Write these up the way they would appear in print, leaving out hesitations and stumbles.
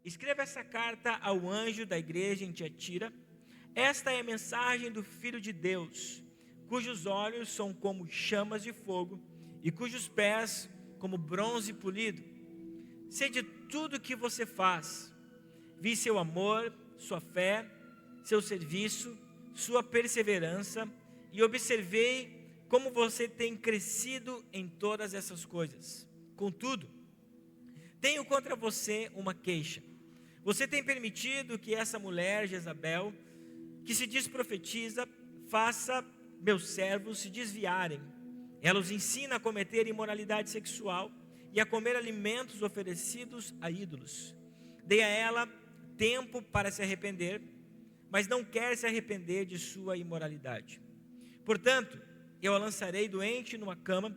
Escreva essa carta ao anjo da igreja em Tiatira. Esta é a mensagem do Filho de Deus, cujos olhos são como chamas de fogo e cujos pés como bronze polido. Sei de tudo que você faz. Vi seu amor, sua fé, seu serviço, sua perseverança e observei como você tem crescido em todas essas coisas. Contudo, tenho contra você uma queixa. Você tem permitido que essa mulher, Jezabel, que se diz profetiza, faça meus servos se desviarem. Ela os ensina a cometer imoralidade sexual e a comer alimentos oferecidos a ídolos. Dei a ela tempo para se arrepender, mas não quer se arrepender de sua imoralidade. Portanto, eu a lançarei doente numa cama,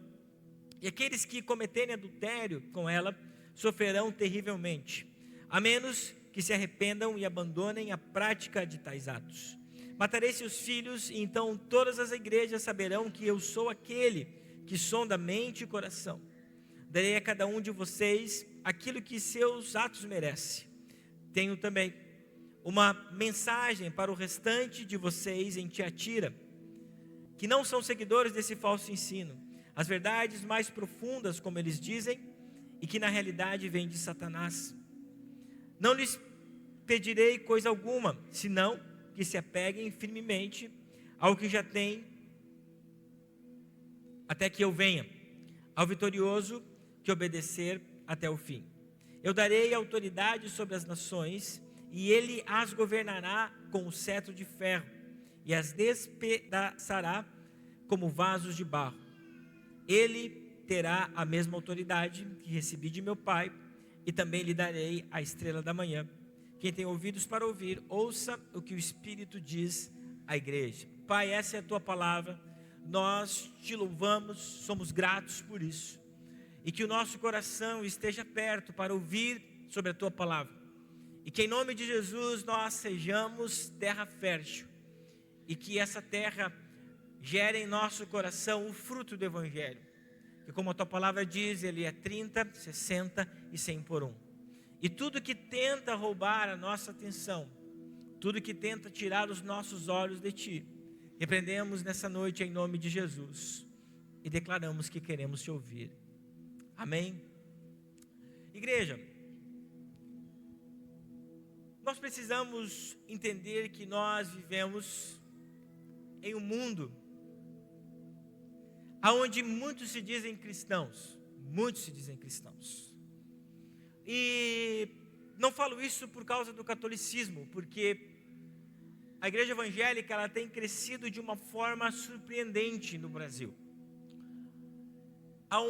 e aqueles que cometerem adultério com ela sofrerão terrivelmente, a menos que se arrependam e abandonem a prática de tais atos. Matarei seus filhos, e então todas as igrejas saberão que eu sou aquele que sonda mente e coração. Darei a cada um de vocês aquilo que seus atos merecem. Tenho também uma mensagem para o restante de vocês em Tiatira, que não são seguidores desse falso ensino, as verdades mais profundas, como eles dizem, e que na realidade vêm de Satanás. Não lhes pedirei coisa alguma, senão que se apeguem firmemente ao que já têm, até que eu venha, ao vitorioso que obedecer até o fim. Eu darei autoridade sobre as nações, e ele as governará com o cetro de ferro, e as despedaçará como vasos de barro. Ele terá a mesma autoridade que recebi de meu Pai, e também lhe darei a estrela da manhã. Quem tem ouvidos para ouvir, ouça o que o Espírito diz à igreja. Pai, essa é a tua palavra, nós te louvamos, somos gratos por isso, e que o nosso coração esteja perto para ouvir sobre a tua palavra, e que em nome de Jesus nós sejamos terra fértil, e que essa terra gere em nosso coração o fruto do Evangelho, que como a tua palavra diz, ele é 30, 60 e 100 por 1. E tudo que tenta roubar a nossa atenção, tudo que tenta tirar os nossos olhos de ti, repreendemos nessa noite em nome de Jesus e declaramos que queremos te ouvir. Amém? Igreja, nós precisamos entender que nós vivemos em um mundo onde muitos se dizem cristãos, e não falo isso por causa do catolicismo, porque a igreja evangélica ela tem crescido de uma forma surpreendente no Brasil. Há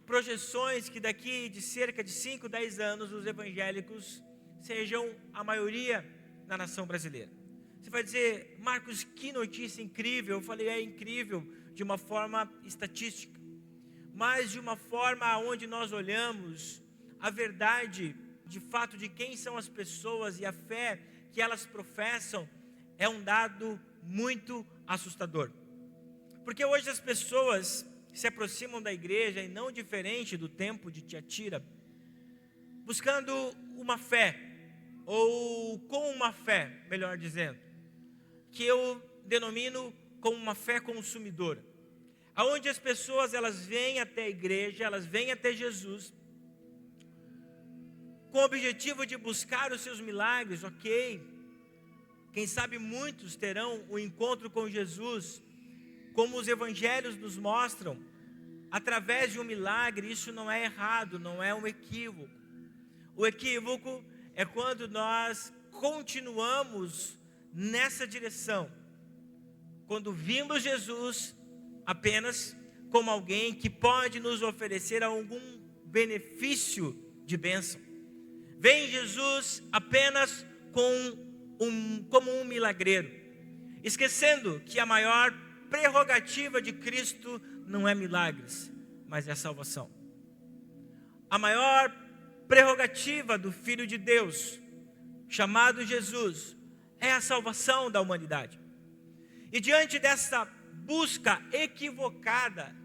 projeções que daqui de cerca de 5, 10 anos os evangélicos sejam a maioria na nação brasileira. Você vai dizer, Marcos, que notícia incrível. Eu falei, é incrível de uma forma estatística, mas de uma forma onde nós olhamos a verdade, de fato, de quem são as pessoas e a fé que elas professam, é um dado muito assustador. Porque hoje as pessoas se aproximam da igreja, e não diferente do tempo de Tiatira, buscando uma fé, ou com uma fé, melhor dizendo, que eu denomino como uma fé consumidora, aonde as pessoas elas vêm até a igreja, elas vêm até Jesus, com o objetivo de buscar os seus milagres, ok? Quem sabe muitos terão o encontro com Jesus, como os evangelhos nos mostram, através de um milagre. Isso não é errado, não é um equívoco. O equívoco é quando nós continuamos nessa direção, quando vimos Jesus apenas como alguém que pode nos oferecer algum benefício de bênção. Vem Jesus apenas como um milagreiro, esquecendo que a maior prerrogativa de Cristo não é milagres, mas é a salvação. A maior prerrogativa do Filho de Deus, chamado Jesus, é a salvação da humanidade. E diante dessa busca equivocada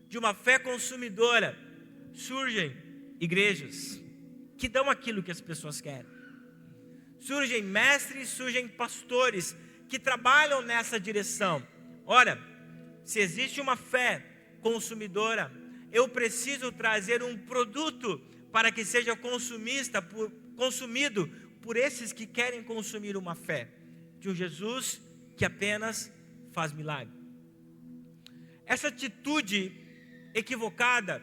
de uma fé consumidora, surgem igrejas que dão aquilo que as pessoas querem. Surgem mestres, surgem pastores que trabalham nessa direção. Ora, se existe uma fé consumidora, eu preciso trazer um produto para que seja consumido por esses que querem consumir uma fé de um Jesus que apenas faz milagre. Essa atitude equivocada,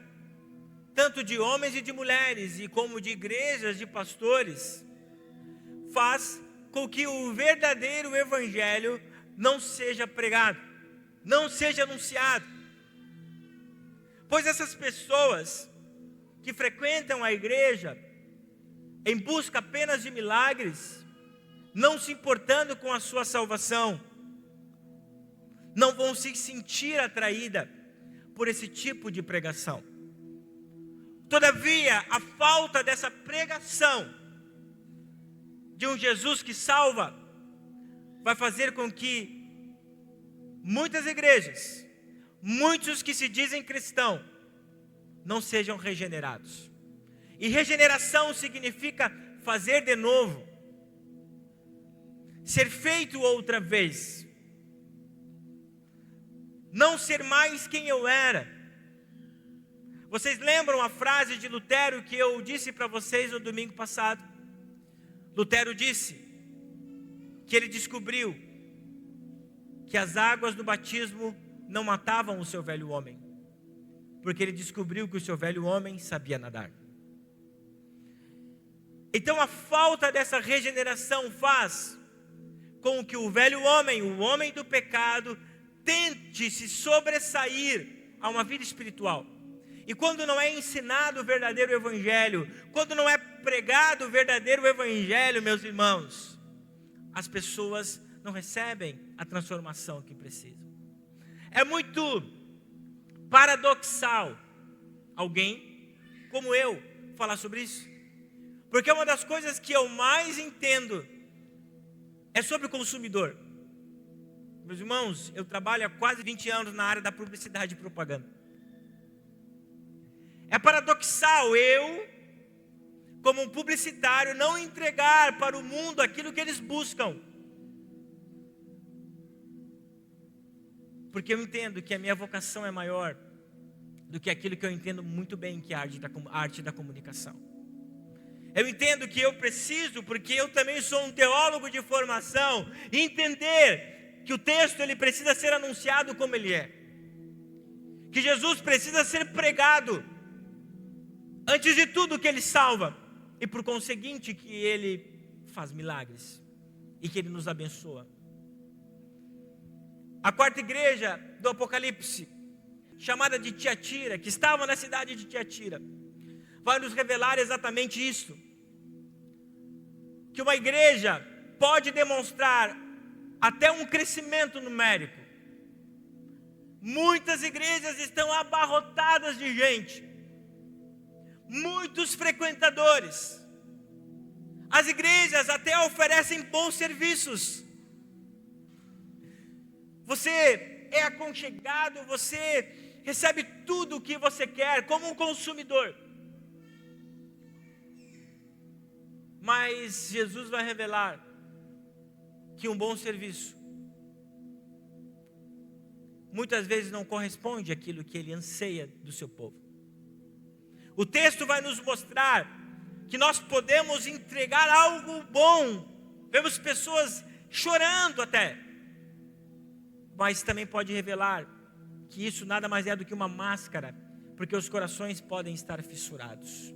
tanto de homens e de mulheres, e como de igrejas, de pastores, faz com que o verdadeiro evangelho não seja pregado, não seja anunciado. Pois essas pessoas que frequentam a igreja em busca apenas de milagres, não se importando com a sua salvação, não vão se sentir atraídas por esse tipo de pregação. Todavia, a falta dessa pregação de um Jesus que salva vai fazer com que muitas igrejas, muitos que se dizem cristãos, não sejam regenerados. E regeneração significa fazer de novo, ser feito outra vez, não ser mais quem eu era. Vocês lembram a frase de Lutero que eu disse para vocês no domingo passado? Lutero disse que ele descobriu que as águas do batismo não matavam o seu velho homem, porque ele descobriu que o seu velho homem sabia nadar. Então a falta dessa regeneração faz com que o velho homem, o homem do pecado, tente se sobressair a uma vida espiritual. E quando não é ensinado o verdadeiro evangelho, quando não é pregado o verdadeiro evangelho, meus irmãos, as pessoas não recebem a transformação que precisam. É muito paradoxal alguém como eu falar sobre isso, porque uma das coisas que eu mais entendo é sobre o consumidor. Meus irmãos, eu trabalho há quase 20 anos na área da publicidade e propaganda. É paradoxal eu, como um publicitário, não entregar para o mundo aquilo que eles buscam. Porque eu entendo que a minha vocação é maior do que aquilo que eu entendo muito bem, que é a arte da comunicação. Eu entendo que eu preciso, porque eu também sou um teólogo de formação, entender que o texto ele precisa ser anunciado como ele é. Que Jesus precisa ser pregado antes de tudo, que ele salva, e por conseguinte que ele faz milagres e que ele nos abençoa. A quarta igreja do Apocalipse, chamada de Tiatira, que estava na cidade de Tiatira, vai nos revelar exatamente isso: que uma igreja pode demonstrar até um crescimento numérico. Muitas igrejas estão abarrotadas de gente, muitos frequentadores. As igrejas até oferecem bons serviços. Você é aconchegado, você recebe tudo o que você quer como um consumidor. Mas Jesus vai revelar que um bom serviço muitas vezes não corresponde àquilo que ele anseia do seu povo. O texto vai nos mostrar que nós podemos entregar algo bom. Vemos pessoas chorando até, mas também pode revelar que isso nada mais é do que uma máscara, porque os corações podem estar fissurados.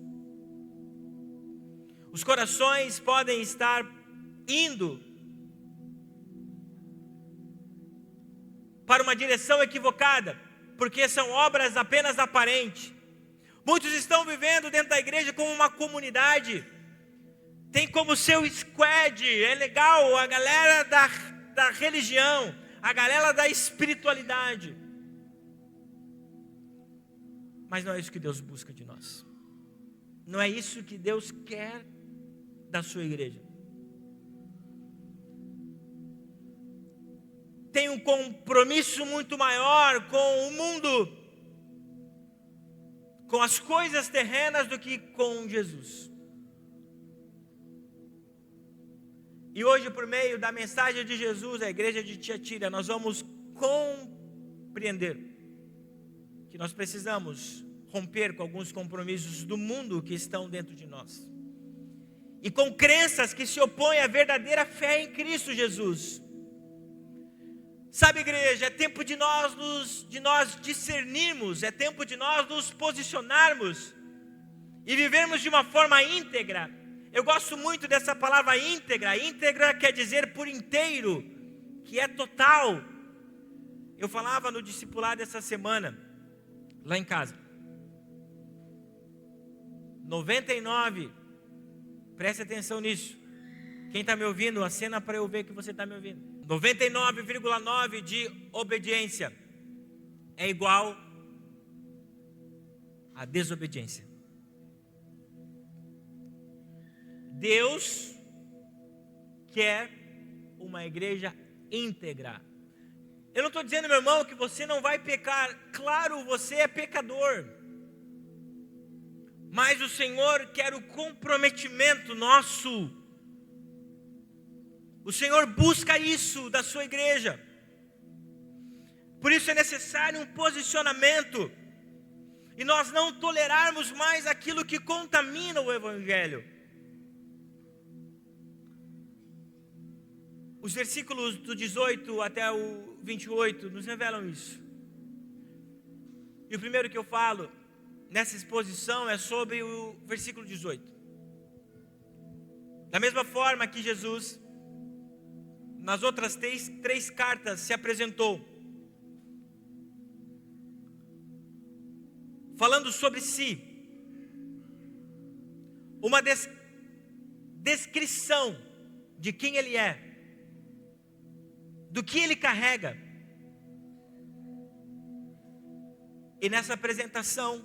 Os corações podem estar indo para uma direção equivocada, porque são obras apenas aparentes. Muitos estão vivendo dentro da igreja como uma comunidade, tem como seu squad, é legal, a galera da religião, a galera da espiritualidade. Mas não é isso que Deus busca de nós. Não é isso que Deus quer da sua igreja. Tem um compromisso muito maior com o mundo, com as coisas terrenas, do que com Jesus. E hoje, por meio da mensagem de Jesus, a igreja de Tiatira, nós vamos compreender que nós precisamos romper com alguns compromissos do mundo que estão dentro de nós. E com crenças que se opõem à verdadeira fé em Cristo Jesus. Sabe, igreja, é tempo de nós discernirmos, é tempo de nós nos posicionarmos e vivermos de uma forma íntegra. Eu gosto muito dessa palavra íntegra. Íntegra quer dizer por inteiro, que é total. Eu falava no discipulado essa semana, lá em casa. 99, preste atenção nisso. Quem está me ouvindo, acena para eu ver que você está me ouvindo. 99,9 de obediência é igual a desobediência. Deus quer uma igreja íntegra. Eu não estou dizendo, meu irmão, que você não vai pecar. Claro, você é pecador. Mas o Senhor quer o comprometimento nosso. O Senhor busca isso da sua igreja. Por isso é necessário um posicionamento. E nós não tolerarmos mais aquilo que contamina o Evangelho. Os versículos do 18 até o 28 nos revelam isso. E o primeiro que eu falo nessa exposição é sobre o versículo 18. Da mesma forma que Jesus, nas outras três cartas, se apresentou, falando sobre si, uma descrição de quem Ele é, do que Ele carrega. E nessa apresentação,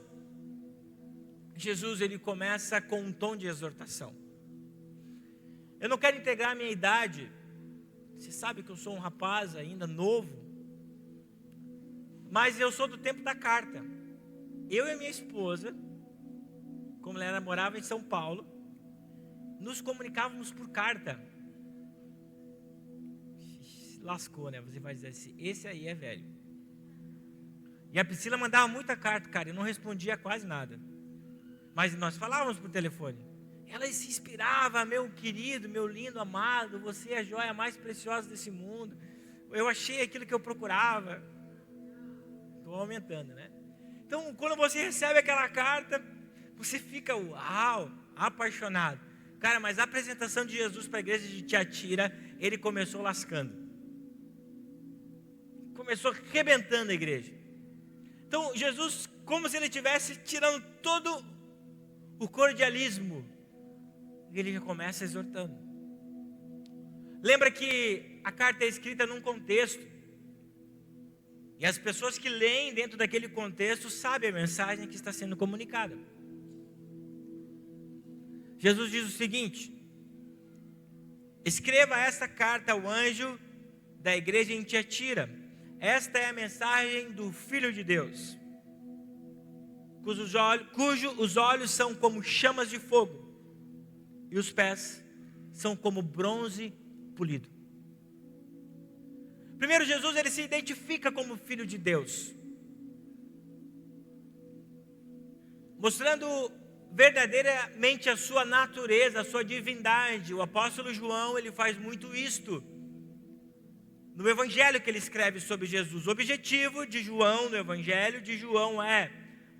Jesus, Ele começa com um tom de exortação. Eu não quero entregar a minha idade. Você sabe que eu sou um rapaz ainda novo. Mas eu sou do tempo da carta. Eu e a minha esposa, como ela morava em São Paulo, nos comunicávamos por carta. Lascou, né? Você vai dizer assim, esse aí é velho. E a Priscila mandava muita carta, cara, eu não respondia quase nada. Mas nós falávamos por telefone. Ela se inspirava, meu querido, meu lindo, amado, você é a joia mais preciosa desse mundo. Eu achei aquilo que eu procurava. Estou aumentando, né? Então, quando você recebe aquela carta, você fica, uau, apaixonado. Cara, mas a apresentação de Jesus para a igreja de Tiatira, Ele começou lascando. Começou arrebentando a igreja. Então, Jesus, como se Ele estivesse tirando todo o cordialismo, Ele já começa exortando. Lembra que a carta é escrita num contexto, e as pessoas que leem dentro daquele contexto sabem a mensagem que está sendo comunicada. Jesus diz o seguinte: escreva esta carta ao anjo da igreja em Tiatira. Esta é a mensagem do Filho de Deus, cujos olhos são como chamas de fogo, e os pés são como bronze polido. Primeiro, Jesus, Ele se identifica como Filho de Deus, mostrando verdadeiramente a sua natureza, a sua divindade. O apóstolo João, ele faz muito isto no evangelho que ele escreve sobre Jesus. O objetivo de João, no evangelho de João, é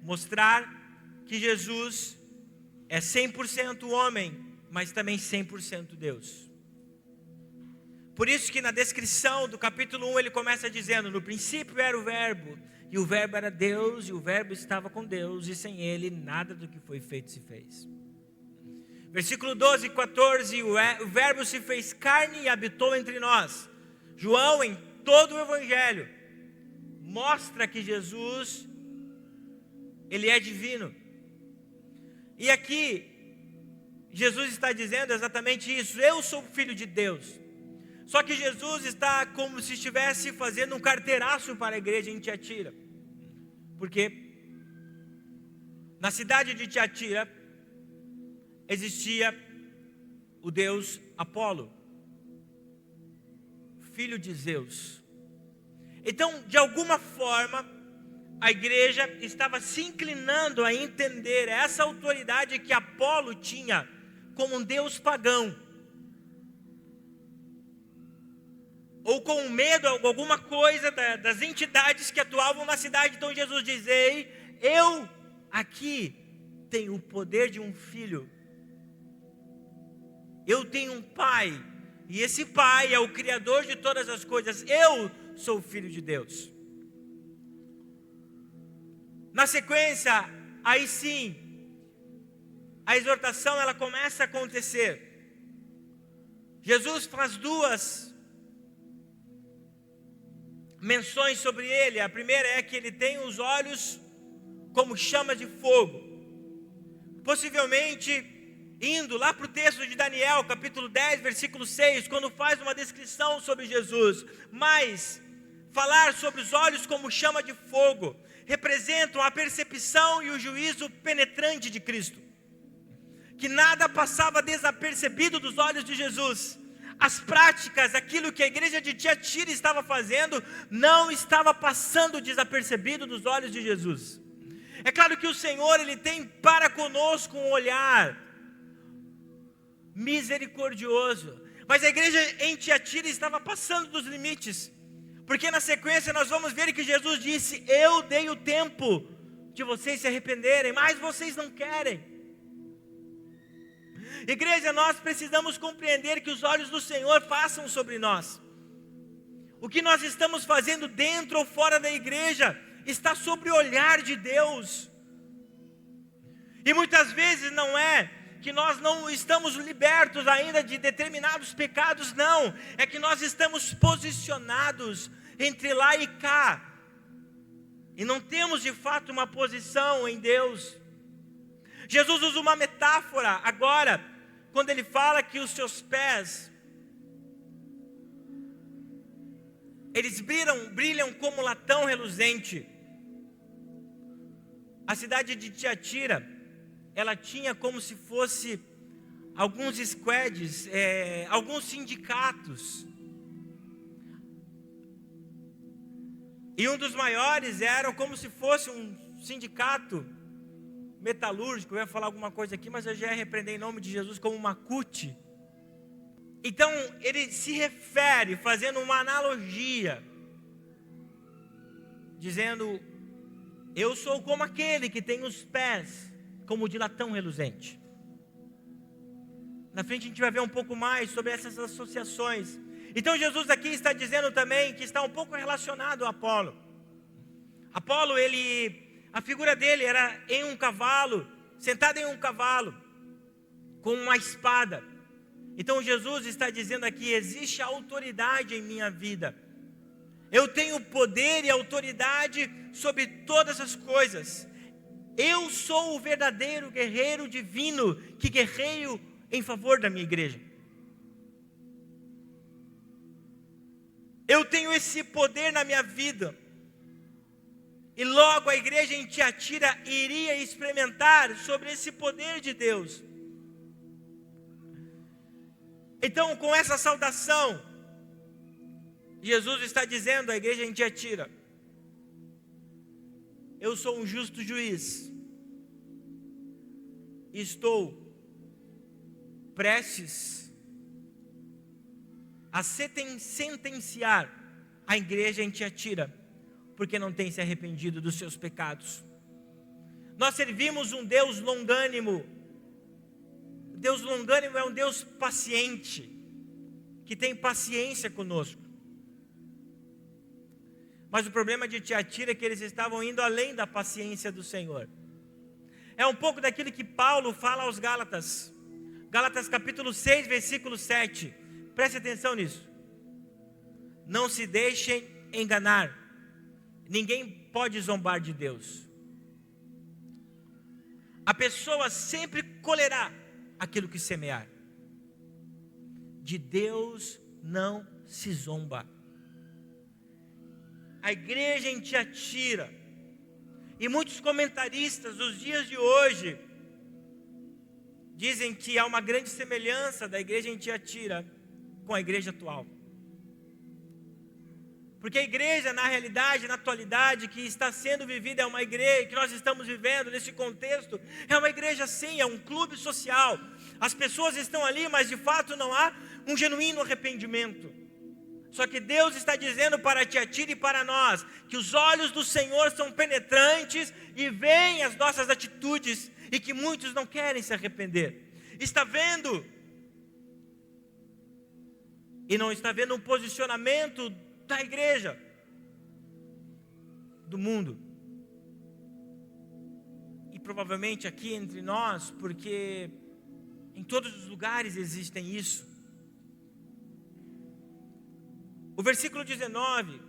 mostrar que Jesus é 100% homem, mas também 100% Deus. Por isso que na descrição do capítulo 1 ele começa dizendo: no princípio era o verbo, e o verbo era Deus, e o verbo estava com Deus, e sem ele nada do que foi feito se fez. Versículo 12 e 14, o verbo se fez carne e habitou entre nós. João, em todo o evangelho, mostra que Jesus, Ele é divino. E aqui, Jesus está dizendo exatamente isso: eu sou filho de Deus. Só que Jesus está como se estivesse fazendo um carteiraço para a igreja em Tiatira. Porque na cidade de Tiatira existia o deus Apolo. filho de Zeus. Então, de alguma forma, a igreja estava se inclinando a entender essa autoridade que Apolo tinha como um deus pagão, ou com medo, alguma coisa das entidades que atuavam na cidade. Então Jesus diz: ei, eu aqui tenho o poder de um filho, eu tenho um pai, e esse pai é o criador de todas as coisas, eu sou o filho de Deus. Na sequência, aí sim, a exortação ela começa a acontecer. Jesus faz duas menções sobre ele. A primeira é que ele tem os olhos como chamas de fogo. Possivelmente indo lá para o texto de Daniel, capítulo 10, versículo 6, quando faz uma descrição sobre Jesus. Mas falar sobre os olhos como chama de fogo representam a percepção e o juízo penetrante de Cristo, que nada passava desapercebido dos olhos de Jesus. As práticas, aquilo que a igreja de Tiatira estava fazendo, não estava passando desapercebido dos olhos de Jesus. É claro que o Senhor, Ele tem para conosco um olhar misericordioso, mas a igreja em Tiatira estava passando dos limites, porque na sequência nós vamos ver que Jesus disse: eu dei o tempo de vocês se arrependerem, mas vocês não querem. Igreja, nós precisamos compreender que os olhos do Senhor passam sobre nós. O que nós estamos fazendo dentro ou fora da igreja está sobre o olhar de Deus. E muitas vezes não é que nós não estamos libertos ainda de determinados pecados, não. É que nós estamos posicionados entre lá e cá, e não temos de fato uma posição em Deus. Jesus usa uma metáfora agora, quando ele fala que os seus pés, eles brilham como latão reluzente. A cidade de Tiatira, ela tinha como se fosse alguns squads, alguns sindicatos. E um dos maiores era como se fosse um sindicato metalúrgico. Eu ia falar alguma coisa aqui, mas eu já ia repreender em nome de Jesus como Macute. Então ele se refere, fazendo uma analogia, dizendo: eu sou como aquele que tem os pés como de latão reluzente. Na frente a gente vai ver um pouco mais sobre essas associações. Então Jesus aqui está dizendo também que está um pouco relacionado a Apolo. Apolo, a figura dele era em um cavalo, sentado em um cavalo, com uma espada. Então Jesus está dizendo aqui: existe autoridade em minha vida. Eu tenho poder e autoridade sobre todas as coisas. Eu sou o verdadeiro guerreiro divino que guerreio em favor da minha igreja. Eu tenho esse poder na minha vida. E logo a igreja em Tiatira iria experimentar sobre esse poder de Deus. Então, com essa saudação, Jesus está dizendo à igreja em Tiatira: eu sou um justo juiz. Estou prestes a sentenciar a igreja em Tiatira, porque não tem se arrependido dos seus pecados. Nós servimos um Deus longânimo. Deus longânimo é um Deus paciente, que tem paciência conosco. Mas o problema de Tiatira é que eles estavam indo além da paciência do Senhor. É um pouco daquilo que Paulo fala aos Gálatas. Gálatas capítulo 6, versículo 7. Preste atenção nisso. Não se deixem enganar. Ninguém pode zombar de Deus. A pessoa sempre colherá aquilo que semear. De Deus não se zomba. A igreja em Tiatira, e muitos comentaristas dos dias de hoje, dizem que há uma grande semelhança da igreja em Tiatira com a igreja atual. Porque a igreja, na realidade, na atualidade, que está sendo vivida, é uma igreja, que nós estamos vivendo nesse contexto, é uma igreja sim, é um clube social. As pessoas estão ali, mas de fato não há um genuíno arrependimento. Só que Deus está dizendo para Tiatira e para nós, que os olhos do Senhor são penetrantes e veem as nossas atitudes, e que muitos não querem se arrepender. Está vendo? E não está vendo um posicionamento da igreja, do mundo. E provavelmente aqui entre nós, porque em todos os lugares existem isso. O versículo 19,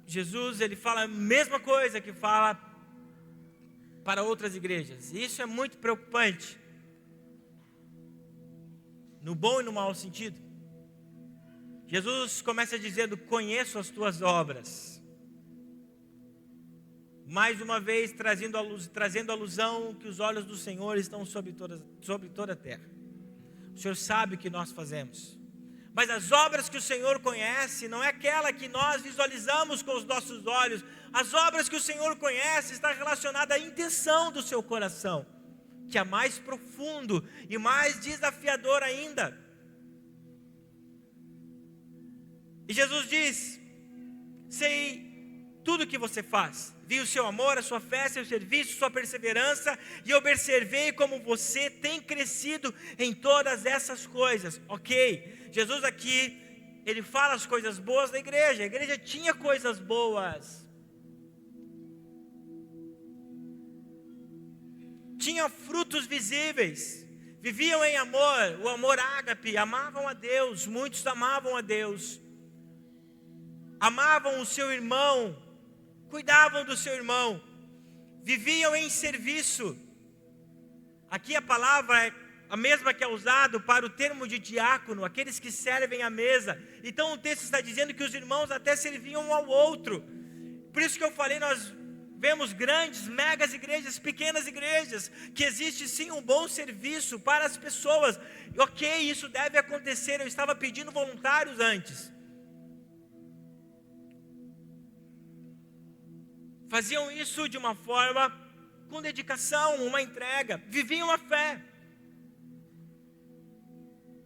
Jesus ele fala a mesma coisa que fala para outras igrejas. E isso é muito preocupante, no bom e no mau sentido. Jesus começa dizendo: conheço as tuas obras. Mais uma vez trazendo alusão que os olhos do Senhor estão sobre toda a terra. O Senhor sabe o que nós fazemos. Mas as obras que o Senhor conhece não é aquela que nós visualizamos com os nossos olhos. As obras que o Senhor conhece está relacionada à intenção do seu coração, que é mais profundo e mais desafiador ainda. E Jesus diz: sei tudo o que você faz. Vi o seu amor, a sua fé, seu serviço, sua perseverança, e observei como você tem crescido em todas essas coisas. Ok, Jesus aqui, ele fala as coisas boas da igreja. A igreja tinha coisas boas. Tinha frutos visíveis. Viviam em amor, o amor ágape, amavam a Deus, muitos amavam a Deus. Amavam o seu irmão, cuidavam do seu irmão, viviam em serviço. Aqui a palavra é a mesma que é usada para o termo de diácono, aqueles que servem à mesa. Então o texto está dizendo que os irmãos até serviam um ao outro. Por isso que eu falei, nós vemos grandes, megas igrejas, pequenas igrejas, que existe sim um bom serviço para as pessoas. Ok, isso deve acontecer. Eu estava pedindo voluntários antes. Faziam isso de uma forma com dedicação, uma entrega, viviam a fé.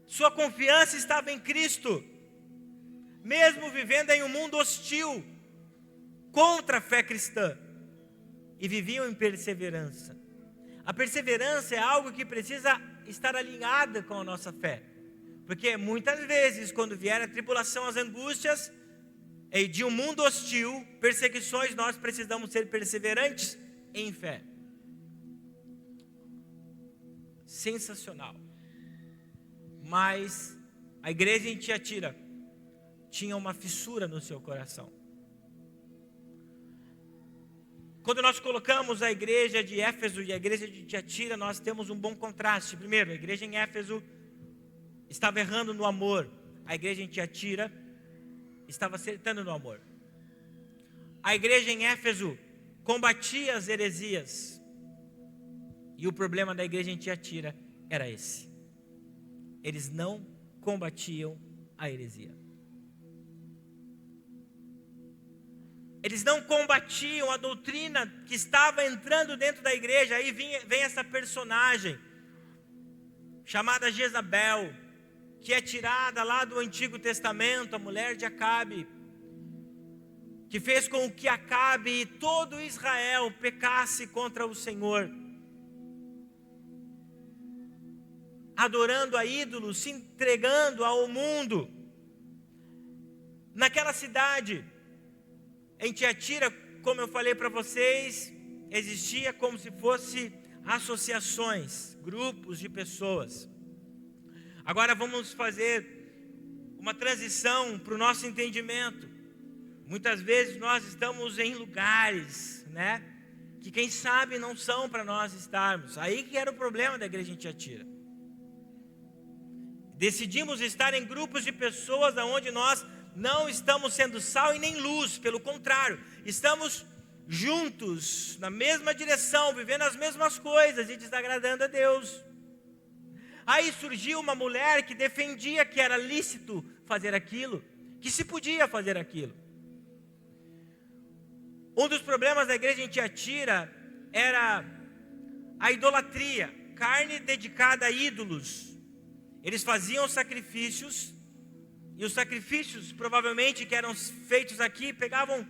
Sua confiança estava em Cristo, mesmo vivendo em um mundo hostil, contra a fé cristã, e viviam em perseverança. A perseverança é algo que precisa estar alinhada com a nossa fé, porque muitas vezes, quando vier a tribulação, as angústias, e de um mundo hostil, perseguições, nós precisamos ser perseverantes em fé. Sensacional. Mas a igreja em Tiatira tinha uma fissura no seu coração. Quando nós colocamos a igreja de Éfeso e a igreja de Tiatira, nós temos um bom contraste. Primeiro, a igreja em Éfeso estava errando no amor. A igreja em Tiatira estava acertando no amor. A igreja em Éfeso combatia as heresias. E o problema da igreja em Tiatira era esse: eles não combatiam a heresia. Eles não combatiam a doutrina que estava entrando dentro da igreja. Aí vem essa personagem chamada Jezabel, que é tirada lá do Antigo Testamento, a mulher de Acabe, que fez com que Acabe e todo Israel pecasse contra o Senhor, adorando a ídolos, se entregando ao mundo. Naquela cidade, em Tiatira, como eu falei para vocês, existia como se fosse associações, grupos de pessoas. Agora vamos fazer uma transição para o nosso entendimento. Muitas vezes nós estamos em lugares, que quem sabe não são para nós estarmos. Aí que era o problema da igreja em Tiatira. Decidimos estar em grupos de pessoas onde nós não estamos sendo sal e nem luz. Pelo contrário, estamos juntos, na mesma direção, vivendo as mesmas coisas e desagradando a Deus. Aí surgiu uma mulher que defendia que era lícito fazer aquilo, que se podia fazer aquilo. Um dos problemas da igreja em Tiatira era a idolatria, carne dedicada a ídolos. Eles faziam sacrifícios, e os sacrifícios provavelmente que eram feitos aqui pegavam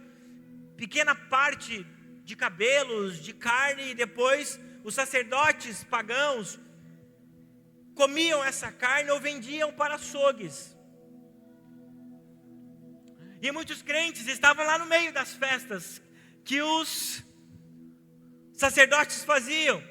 pequena parte de cabelos, de carne, e depois os sacerdotes pagãos comiam essa carne ou vendiam para açougues. E muitos crentes estavam lá no meio das festas que os sacerdotes faziam.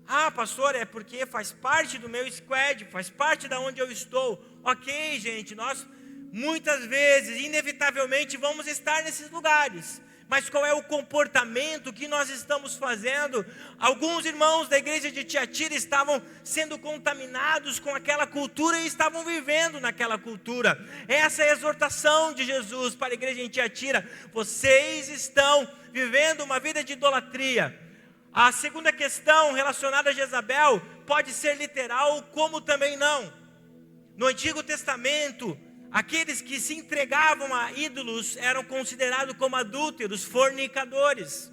Ah, pastor, é porque faz parte do meu squad, faz parte da onde eu estou. Ok, gente, nós muitas vezes, inevitavelmente, vamos estar nesses lugares. Mas qual é o comportamento que nós estamos fazendo? Alguns irmãos da igreja de Tiatira estavam sendo contaminados com aquela cultura e estavam vivendo naquela cultura. Essa é a exortação de Jesus para a igreja em Tiatira. Vocês estão vivendo uma vida de idolatria. A segunda questão relacionada a Jezabel pode ser literal, como também não. No Antigo Testamento, aqueles que se entregavam a ídolos eram considerados como adúlteros, fornicadores,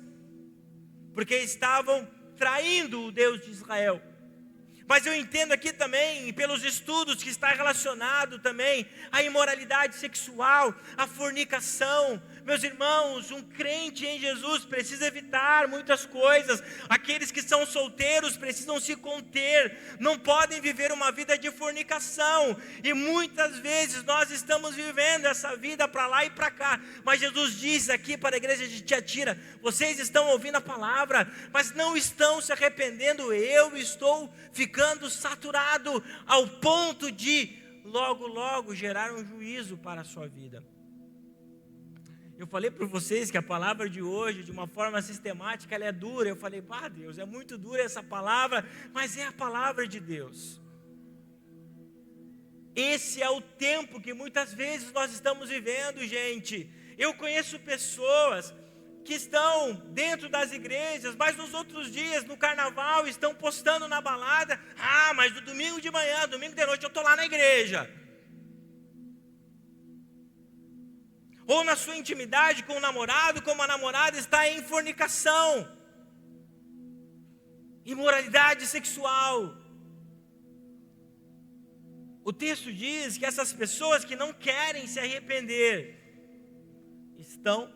porque estavam traindo o Deus de Israel. Mas eu entendo aqui também, pelos estudos, que está relacionado também à imoralidade sexual, à fornicação. Meus irmãos, um crente em Jesus precisa evitar muitas coisas. Aqueles que são solteiros precisam se conter, não podem viver uma vida de fornicação. E muitas vezes nós estamos vivendo essa vida para lá e para cá. Mas Jesus diz aqui para a igreja de Tiatira: vocês estão ouvindo a palavra, mas não estão se arrependendo. Eu estou ficando saturado ao ponto de logo gerar um juízo para a sua vida. Eu falei para vocês que a palavra de hoje, de uma forma sistemática, ela é dura. Eu falei, Deus, é muito dura essa palavra, mas é a palavra de Deus. Esse é o tempo que muitas vezes nós estamos vivendo, gente. Eu conheço pessoas que estão dentro das igrejas, mas nos outros dias, no carnaval, estão postando na balada. Mas no domingo de manhã, domingo de noite, eu estou lá na igreja. Ou na sua intimidade com o namorado, como a namorada está em fornicação, imoralidade sexual. O texto diz que essas pessoas que não querem se arrepender estão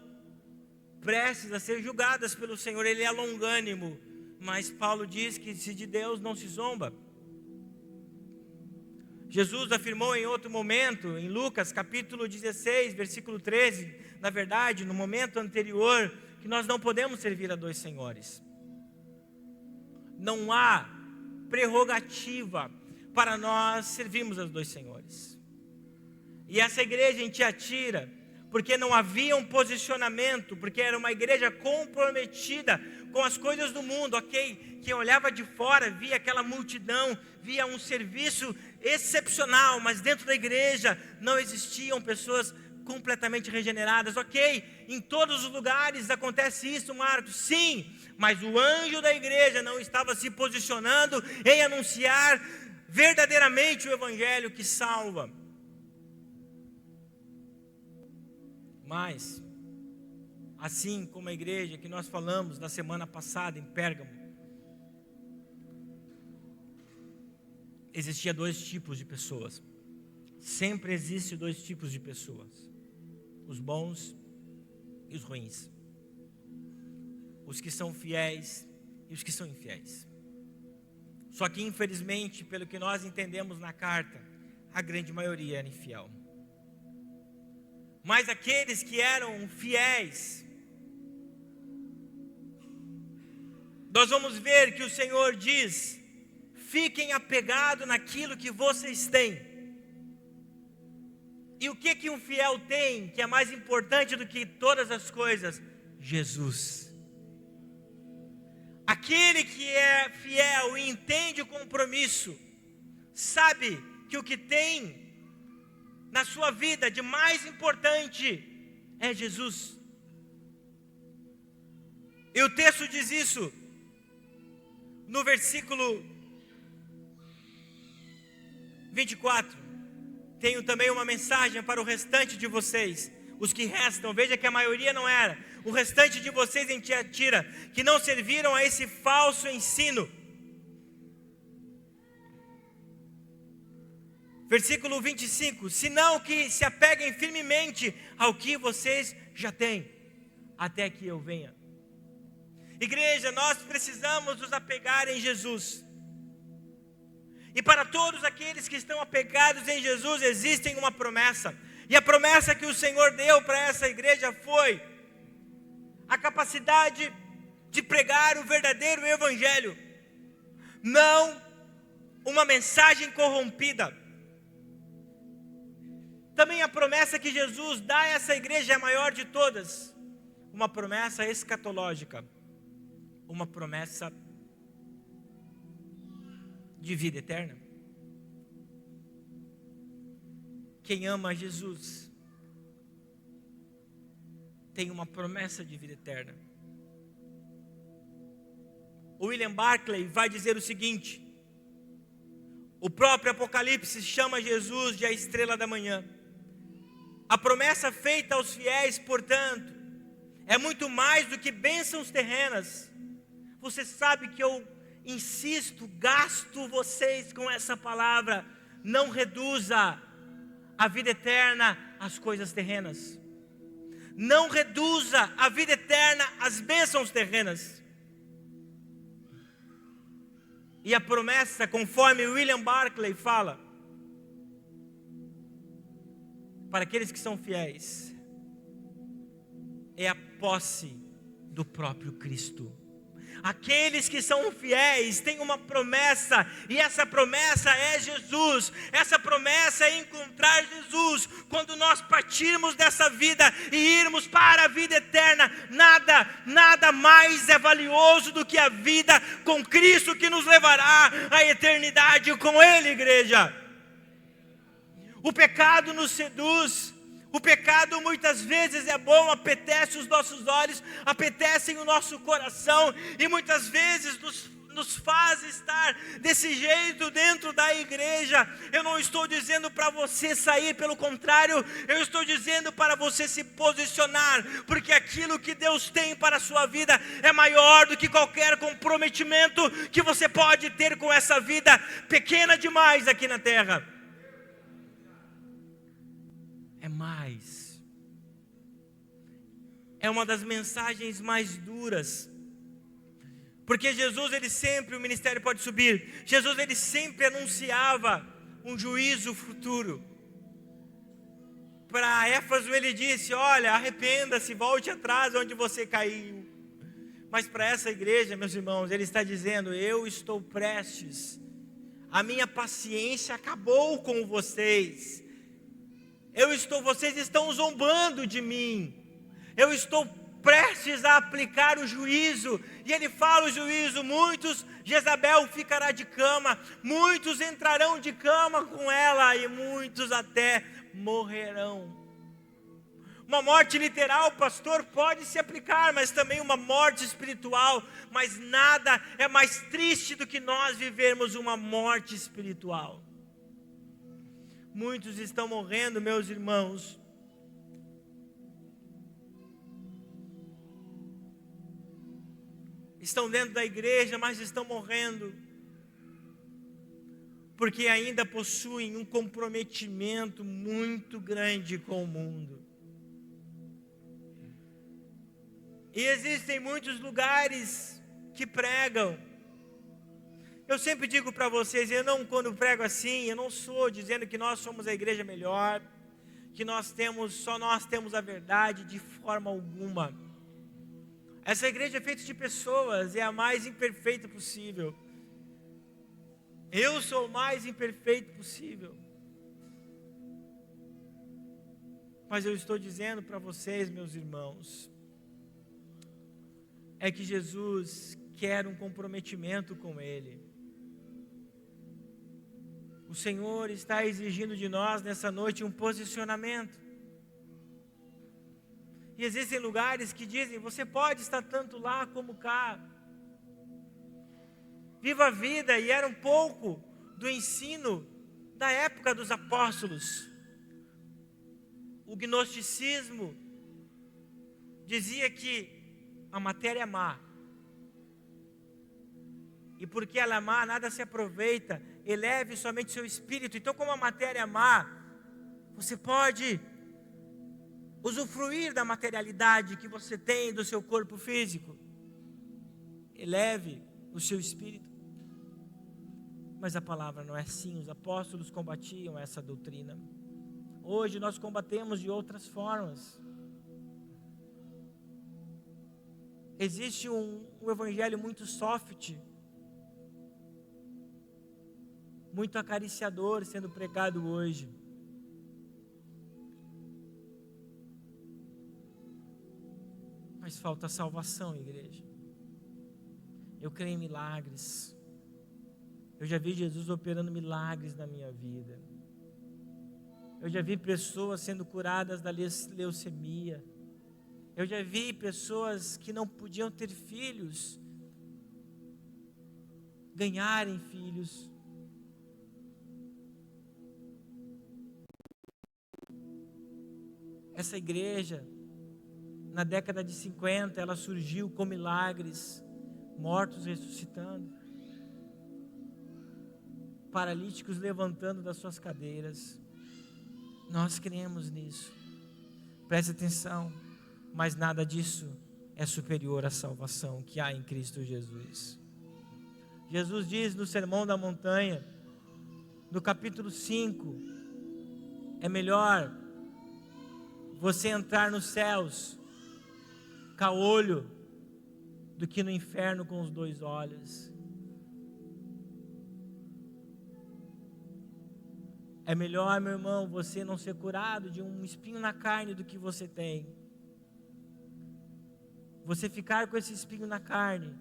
prestes a ser julgadas pelo Senhor. Ele é longânimo, mas Paulo diz que se de Deus não se zomba. Jesus afirmou em outro momento, em Lucas capítulo 16, versículo 13, na verdade, no momento anterior, que nós não podemos servir a dois senhores. Não há prerrogativa para nós servirmos aos dois senhores. E essa igreja em Tiatira, porque não havia um posicionamento, porque era uma igreja comprometida com as coisas do mundo, ok? Quem olhava de fora via aquela multidão, via um serviço excepcional, mas dentro da igreja não existiam pessoas completamente regeneradas, ok? Em todos os lugares acontece isso, Marcos, sim, mas o anjo da igreja não estava se posicionando em anunciar verdadeiramente o evangelho que salva. Mas, assim como a igreja que nós falamos na semana passada em Pérgamo, existia dois tipos de pessoas. Sempre existe dois tipos de pessoas: os bons e os ruins, os que são fiéis e os que são infiéis. Só que infelizmente, pelo que nós entendemos na carta, a grande maioria era infiel. Mas aqueles que eram fiéis, nós vamos ver que o Senhor diz: fiquem apegados naquilo que vocês têm. E o que um fiel tem, que é mais importante do que todas as coisas? Jesus. Aquele que é fiel e entende o compromisso, sabe que o que tem na sua vida de mais importante é Jesus. E o texto diz isso no versículo 24. Tenho também uma mensagem para o restante de vocês. os que restam, veja que a maioria não era, o restante de vocês em Tiatira, que não serviram a esse falso ensino. Versículo 25, senão que se apeguem firmemente ao que vocês já têm, até que eu venha. Igreja, nós precisamos nos apegar em Jesus. E para todos aqueles que estão apegados em Jesus, existe uma promessa. E a promessa que o Senhor deu para essa igreja foi a capacidade de pregar o verdadeiro evangelho, não uma mensagem corrompida. Também a promessa que Jesus dá a essa igreja é a maior de todas, uma promessa escatológica, uma promessa de vida eterna. Quem ama Jesus tem uma promessa de vida eterna. O William Barclay vai dizer o seguinte: o próprio Apocalipse chama Jesus de a estrela da manhã. A promessa feita aos fiéis, portanto, é muito mais do que bênçãos terrenas. Você sabe que eu insisto, gasto vocês com essa palavra. Não reduza a vida eterna às coisas terrenas. Não reduza a vida eterna às bênçãos terrenas. E a promessa, conforme William Barclay fala, para aqueles que são fiéis, é a posse do próprio Cristo. Aqueles que são fiéis têm uma promessa, e essa promessa é Jesus. Essa promessa é encontrar Jesus. Quando nós partirmos dessa vida e irmos para a vida eterna, nada mais é valioso do que a vida com Cristo, que nos levará à eternidade com Ele, igreja. O pecado nos seduz. O pecado muitas vezes é bom, apetece os nossos olhos, apetece o nosso coração, e muitas vezes nos faz estar desse jeito dentro da igreja. Eu não estou dizendo para você sair, pelo contrário, eu estou dizendo para você se posicionar, porque aquilo que Deus tem para a sua vida é maior do que qualquer comprometimento que você pode ter com essa vida pequena demais aqui na terra. É mais. É uma das mensagens mais duras. Porque Jesus, ele sempre, o ministério pode subir. Jesus, ele sempre anunciava um juízo futuro. Para Éfaso ele disse: olha, arrependa-se, volte atrás onde você caiu. Mas para essa igreja, meus irmãos, ele está dizendo: eu estou prestes. A minha paciência acabou com vocês. Vocês estão zombando de mim. Eu estou prestes a aplicar o juízo. E ele fala o juízo: muitos, Jezabel ficará de cama, muitos entrarão de cama com ela, e muitos até morrerão. Uma morte literal, pastor, pode se aplicar, mas também uma morte espiritual. Mas nada é mais triste do que nós vivermos uma morte espiritual. Muitos estão morrendo, meus irmãos, estão dentro da igreja, mas estão morrendo porque ainda possuem um comprometimento muito grande com o mundo. E existem muitos lugares que pregam. Eu sempre digo para vocês, quando prego assim, eu não sou dizendo que nós somos a igreja melhor, que só nós temos a verdade, de forma alguma. Essa igreja é feita de pessoas, é a mais imperfeita possível. Eu sou o mais imperfeito possível. Mas eu estou dizendo para vocês, meus irmãos, é que Jesus quer um comprometimento com Ele. O Senhor está exigindo de nós nessa noite um posicionamento. E existem lugares que dizem: você pode estar tanto lá como cá. Viva a vida. E era um pouco do ensino da época dos apóstolos. O gnosticismo dizia que a matéria é má. E porque ela é má, nada se aproveita. Eleve somente seu espírito. Então, como a matéria é má, você pode usufruir da materialidade que você tem do seu corpo físico. Eleve o seu espírito. Mas a palavra não é assim. Os apóstolos combatiam essa doutrina. Hoje nós combatemos de outras formas. Existe um evangelho muito soft, muito acariciador sendo pregado hoje. Mas falta salvação, igreja. Eu creio em milagres. Eu já vi Jesus operando milagres na minha vida. Eu já vi pessoas sendo curadas da leucemia. Eu já vi pessoas que não podiam ter filhos ganharem filhos. Essa igreja, na década de 50, ela surgiu com milagres, mortos ressuscitando, paralíticos levantando das suas cadeiras. Nós cremos nisso. Preste atenção, mas nada disso é superior à salvação que há em Cristo Jesus. Jesus diz no Sermão da Montanha, no capítulo 5, é melhor você entrar nos céus caolho do que no inferno com os 2 olhos. É melhor, meu irmão, você não ser curado de um espinho na carne do que você tem. Você ficar com esse espinho na carne,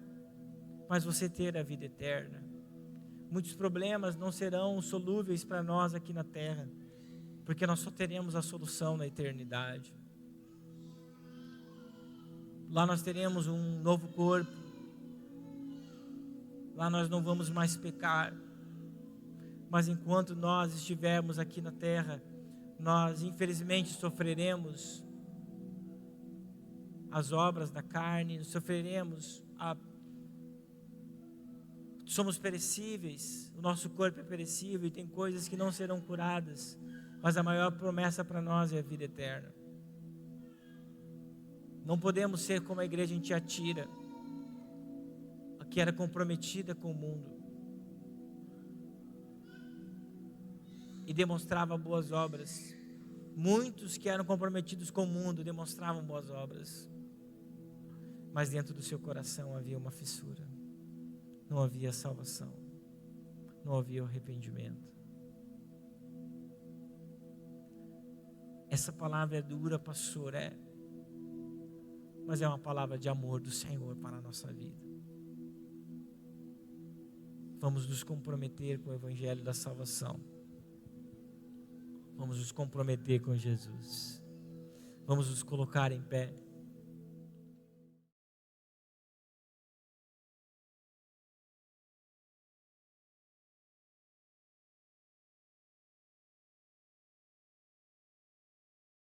mas você ter a vida eterna. Muitos problemas não serão solúveis para nós aqui na terra, porque nós só teremos a solução na eternidade. Lá nós teremos um novo corpo. Lá nós não vamos mais pecar. Mas enquanto nós estivermos aqui na terra, nós infelizmente sofreremos as obras da carne, sofreremos somos perecíveis, o nosso corpo é perecível e tem coisas que não serão curadas, mas a maior promessa para nós é a vida eterna. Não podemos ser como a igreja em Tiatira, que era comprometida com o mundo e demonstrava boas obras. Muitos que eram comprometidos com o mundo demonstravam boas obras, mas dentro do seu coração havia uma fissura. Não havia salvação, não havia arrependimento. Essa palavra é dura, pastor, mas é uma palavra de amor do Senhor para a nossa vida. Vamos nos comprometer com o evangelho da salvação. Vamos nos comprometer com Jesus. Vamos nos colocar em pé.